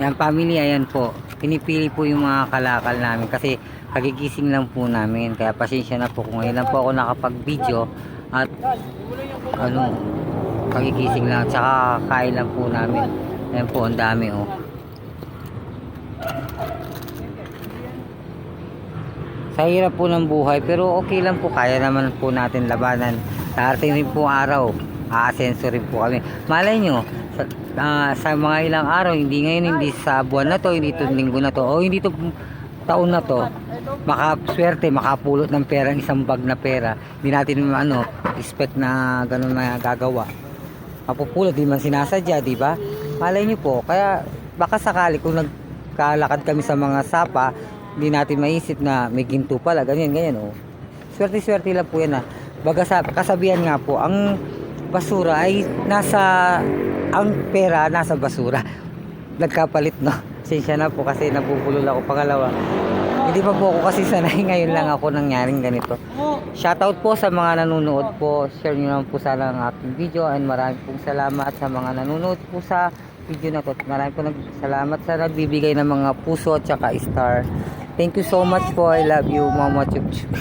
Yan, family, ayan po. Pinipili po yung mga kalakal namin kasi kagigising lang po namin. Kaya pasensya na po kung ngayon lang po ako nakapag-video at ano, kagigising lang. Tsaka kain lang po namin. Ayan po, ang dami oh. Sa hirap po ng buhay pero okay lang po, kaya naman po natin labanan. Darating rin po araw, aasenso rin po kami. Malay nyo, sa mga ilang araw, hindi ngayon, hindi sa buwan na to, hindi to linggo na to, o hindi to taon na to, makaswerte, makapulot ng pera, isang bag na pera. Hindi natin expect na ganun na gagawa. Mapupulot, di man sinasadya, di ba? Malay nyo po, kaya baka sakali kung nagkalakad kami sa mga sapa, hindi natin maisip na may ginto pala, ganyan oh. Swerte-swerte lang po yan ah. Baga kasabihan nga po, ang basura ay ang pera nasa basura. Nagkapalit no. Sensya na po kasi nabubulol ako. Pangalawa, hindi pa po ako kasi sanay, ngayon lang ako nangyaring ganito. Shoutout po sa mga nanonood po. Share nyo naman po sana ang aking video, and maraming pong salamat sa mga nanonood po sa video na to. Maraming po salamat sa nagbibigay ng mga puso at saka star. Thank you so much po. I love you, Mama Chup Chup.